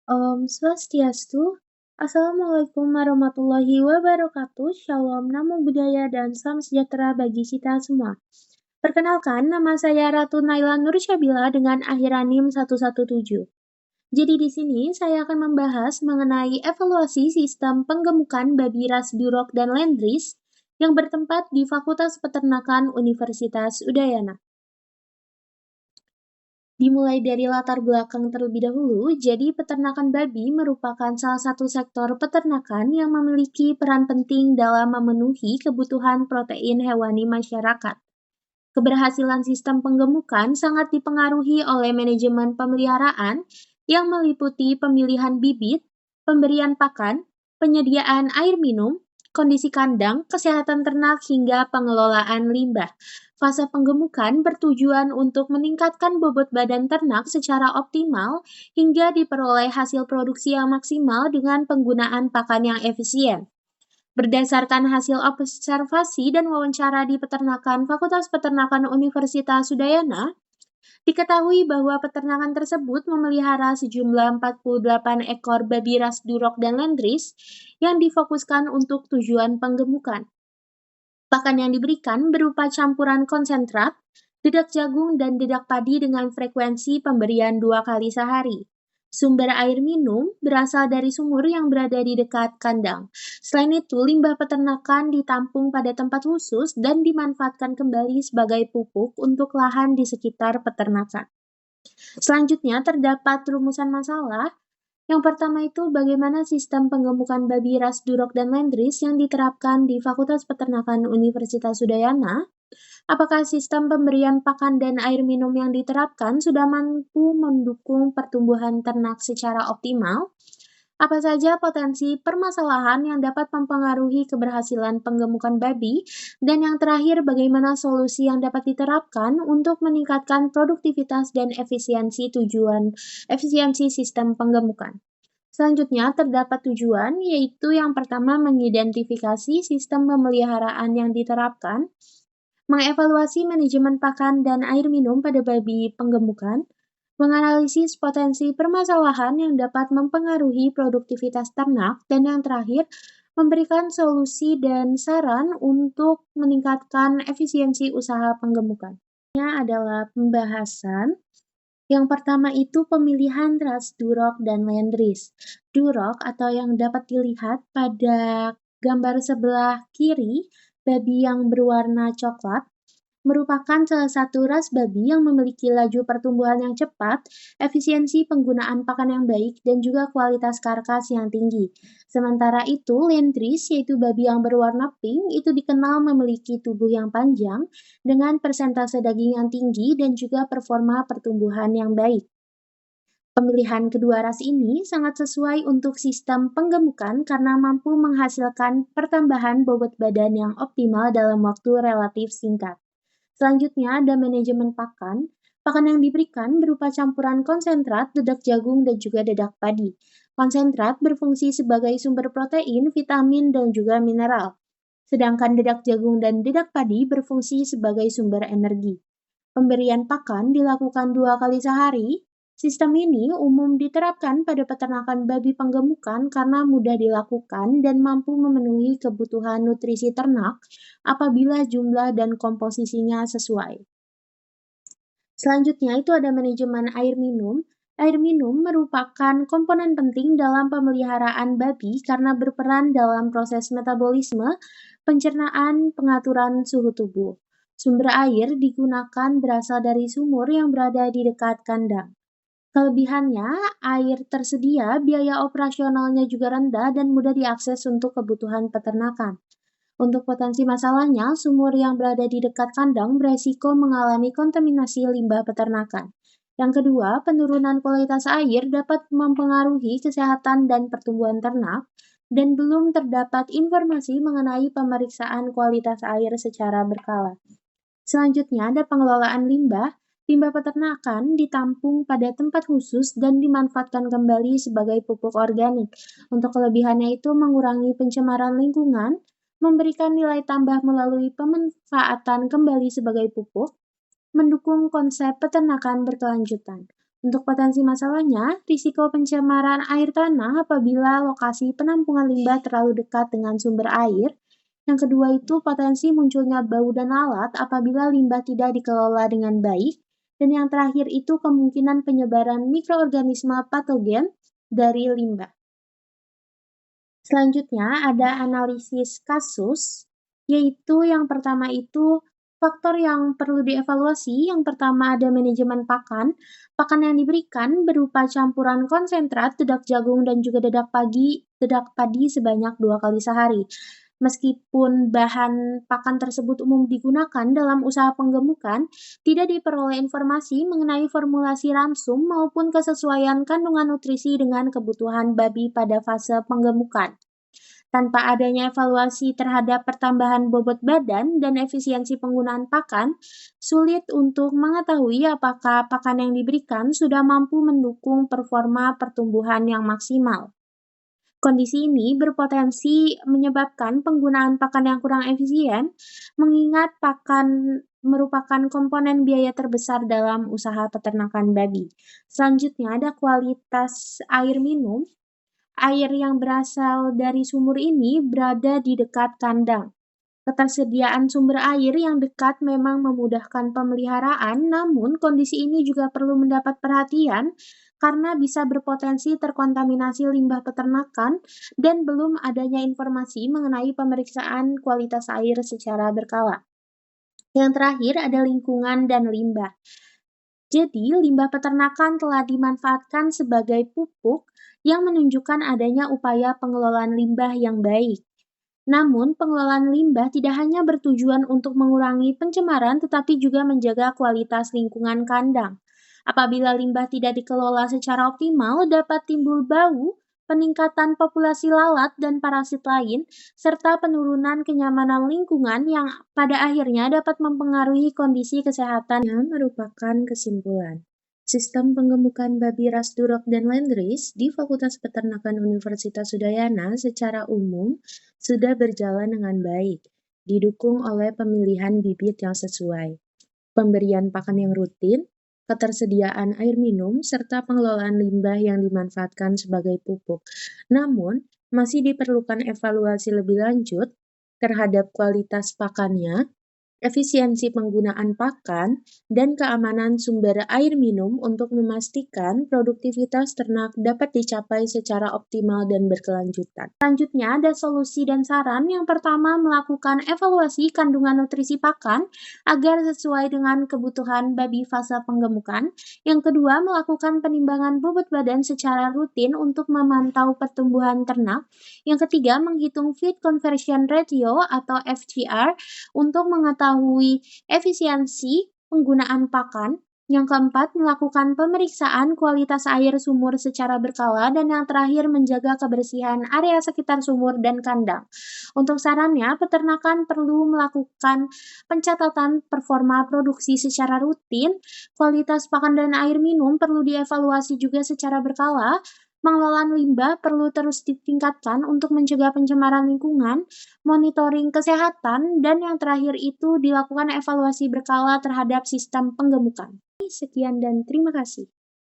Swastiastu. Assalamualaikum warahmatullahi wabarakatuh. Shalom, namo buddhaya, dan salam sejahtera bagi kita semua. Perkenalkan, nama saya Ratu Naila Nursyabila dengan akhiran NIM 117. Jadi di sini saya akan membahas mengenai evaluasi sistem penggemukan babi ras Duroc dan Landrace yang bertempat di Fakultas Peternakan Universitas Udayana. Dimulai dari latar belakang terlebih dahulu, jadi peternakan babi merupakan salah satu sektor peternakan yang memiliki peran penting dalam memenuhi kebutuhan protein hewani masyarakat. Keberhasilan sistem penggemukan sangat dipengaruhi oleh manajemen pemeliharaan yang meliputi pemilihan bibit, pemberian pakan, penyediaan air minum, kondisi kandang, kesehatan ternak, hingga pengelolaan limbah. Fase penggemukan bertujuan untuk meningkatkan bobot badan ternak secara optimal hingga diperoleh hasil produksi yang maksimal dengan penggunaan pakan yang efisien. Berdasarkan hasil observasi dan wawancara di peternakan Fakultas Peternakan Universitas Udayana, diketahui bahwa peternakan tersebut memelihara sejumlah 48 ekor babi ras Duroc dan Landrace yang difokuskan untuk tujuan penggemukan. Pakan yang diberikan berupa campuran konsentrat, dedak jagung, dan dedak padi dengan frekuensi pemberian 2 kali sehari. Sumber air minum berasal dari sumur yang berada di dekat kandang. Selain itu, limbah peternakan ditampung pada tempat khusus dan dimanfaatkan kembali sebagai pupuk untuk lahan di sekitar peternakan. Selanjutnya, terdapat rumusan masalah. Yang pertama itu bagaimana sistem penggemukan babi ras Duroc dan Landrace yang diterapkan di Fakultas Peternakan Universitas Udayana. Apakah sistem pemberian pakan dan air minum yang diterapkan sudah mampu mendukung pertumbuhan ternak secara optimal? Apa saja potensi permasalahan yang dapat mempengaruhi keberhasilan penggemukan babi? Dan yang terakhir, bagaimana solusi yang dapat diterapkan untuk meningkatkan produktivitas dan efisiensi sistem penggemukan? Selanjutnya, terdapat tujuan, yaitu yang pertama mengidentifikasi sistem pemeliharaan yang diterapkan, mengevaluasi manajemen pakan dan air minum pada babi penggemukan, menganalisis potensi permasalahan yang dapat mempengaruhi produktivitas ternak, dan yang terakhir, memberikan solusi dan saran untuk meningkatkan efisiensi usaha penggemukan. Ini adalah pembahasan. Yang pertama itu pemilihan ras Duroc dan Landrace. Duroc atau yang dapat dilihat pada gambar sebelah kiri, babi yang berwarna coklat, merupakan salah satu ras babi yang memiliki laju pertumbuhan yang cepat, efisiensi penggunaan pakan yang baik, dan juga kualitas karkas yang tinggi. Sementara itu, Landrace, yaitu babi yang berwarna pink, itu dikenal memiliki tubuh yang panjang, dengan persentase daging yang tinggi, dan juga performa pertumbuhan yang baik. Pemilihan kedua ras ini sangat sesuai untuk sistem penggemukan karena mampu menghasilkan pertambahan bobot badan yang optimal dalam waktu relatif singkat. Selanjutnya ada manajemen pakan. Pakan yang diberikan berupa campuran konsentrat, dedak jagung, dan juga dedak padi. Konsentrat berfungsi sebagai sumber protein, vitamin, dan juga mineral. Sedangkan dedak jagung dan dedak padi berfungsi sebagai sumber energi. Pemberian pakan dilakukan 2 kali sehari. Sistem ini umum diterapkan pada peternakan babi penggemukan karena mudah dilakukan dan mampu memenuhi kebutuhan nutrisi ternak apabila jumlah dan komposisinya sesuai. Selanjutnya itu ada manajemen air minum. Air minum merupakan komponen penting dalam pemeliharaan babi karena berperan dalam proses metabolisme, pencernaan, pengaturan suhu tubuh. Sumber air digunakan berasal dari sumur yang berada di dekat kandang. Kelebihannya, air tersedia, biaya operasionalnya juga rendah dan mudah diakses untuk kebutuhan peternakan. Untuk potensi masalahnya, sumur yang berada di dekat kandang beresiko mengalami kontaminasi limbah peternakan. Yang kedua, penurunan kualitas air dapat mempengaruhi kesehatan dan pertumbuhan ternak, dan belum terdapat informasi mengenai pemeriksaan kualitas air secara berkala. Selanjutnya ada pengelolaan limbah. Limbah peternakan ditampung pada tempat khusus dan dimanfaatkan kembali sebagai pupuk organik. Untuk kelebihannya itu mengurangi pencemaran lingkungan, memberikan nilai tambah melalui pemanfaatan kembali sebagai pupuk, mendukung konsep peternakan berkelanjutan. Untuk potensi masalahnya, risiko pencemaran air tanah apabila lokasi penampungan limbah terlalu dekat dengan sumber air. Yang kedua itu potensi munculnya bau dan lalat apabila limbah tidak dikelola dengan baik. Dan yang terakhir itu kemungkinan penyebaran mikroorganisme patogen dari limbah. Selanjutnya ada analisis kasus, yaitu yang pertama itu faktor yang perlu dievaluasi. Yang pertama ada manajemen pakan. Pakan yang diberikan berupa campuran konsentrat, dedak jagung, dan juga dedak padi sebanyak 2 kali sehari. Meskipun bahan pakan tersebut umum digunakan dalam usaha penggemukan, tidak diperoleh informasi mengenai formulasi ransum maupun kesesuaian kandungan nutrisi dengan kebutuhan babi pada fase penggemukan. Tanpa adanya evaluasi terhadap pertambahan bobot badan dan efisiensi penggunaan pakan, sulit untuk mengetahui apakah pakan yang diberikan sudah mampu mendukung performa pertumbuhan yang maksimal. Kondisi ini berpotensi menyebabkan penggunaan pakan yang kurang efisien, mengingat pakan merupakan komponen biaya terbesar dalam usaha peternakan babi. Selanjutnya ada kualitas air minum. Air yang berasal dari sumur ini berada di dekat kandang. Ketersediaan sumber air yang dekat memang memudahkan pemeliharaan, namun kondisi ini juga perlu mendapat perhatian karena bisa berpotensi terkontaminasi limbah peternakan dan belum adanya informasi mengenai pemeriksaan kualitas air secara berkala. Yang terakhir ada lingkungan dan limbah. Jadi, limbah peternakan telah dimanfaatkan sebagai pupuk yang menunjukkan adanya upaya pengelolaan limbah yang baik. Namun, pengelolaan limbah tidak hanya bertujuan untuk mengurangi pencemaran, tetapi juga menjaga kualitas lingkungan kandang. Apabila limbah tidak dikelola secara optimal, dapat timbul bau, peningkatan populasi lalat dan parasit lain, serta penurunan kenyamanan lingkungan yang pada akhirnya dapat mempengaruhi kondisi kesehatan. Yang merupakan kesimpulan. Sistem penggemukan babi ras Duroc dan Landrace di Fakultas Peternakan Universitas Udayana secara umum sudah berjalan dengan baik, didukung oleh pemilihan bibit yang sesuai, pemberian pakan yang rutin, ketersediaan air minum, serta pengelolaan limbah yang dimanfaatkan sebagai pupuk. Namun, masih diperlukan evaluasi lebih lanjut terhadap kualitas pakannya, efisiensi penggunaan pakan, dan keamanan sumber air minum untuk memastikan produktivitas ternak dapat dicapai secara optimal dan berkelanjutan. Selanjutnya ada solusi dan saran. Yang pertama, melakukan evaluasi kandungan nutrisi pakan agar sesuai dengan kebutuhan babi fase penggemukan. Yang kedua, melakukan penimbangan bobot badan secara rutin untuk memantau pertumbuhan ternak. Yang ketiga, menghitung feed conversion ratio atau FCR untuk mengetahui efisiensi penggunaan pakan. Yang keempat, melakukan pemeriksaan kualitas air sumur secara berkala. Dan yang terakhir, menjaga kebersihan area sekitar sumur dan kandang. Untuk sarannya, peternakan perlu melakukan pencatatan performa produksi secara rutin, kualitas pakan dan air minum perlu dievaluasi juga secara berkala, pengelolaan limbah perlu terus ditingkatkan untuk mencegah pencemaran lingkungan, monitoring kesehatan, dan yang terakhir itu dilakukan evaluasi berkala terhadap sistem penggemukan. Sekian dan terima kasih.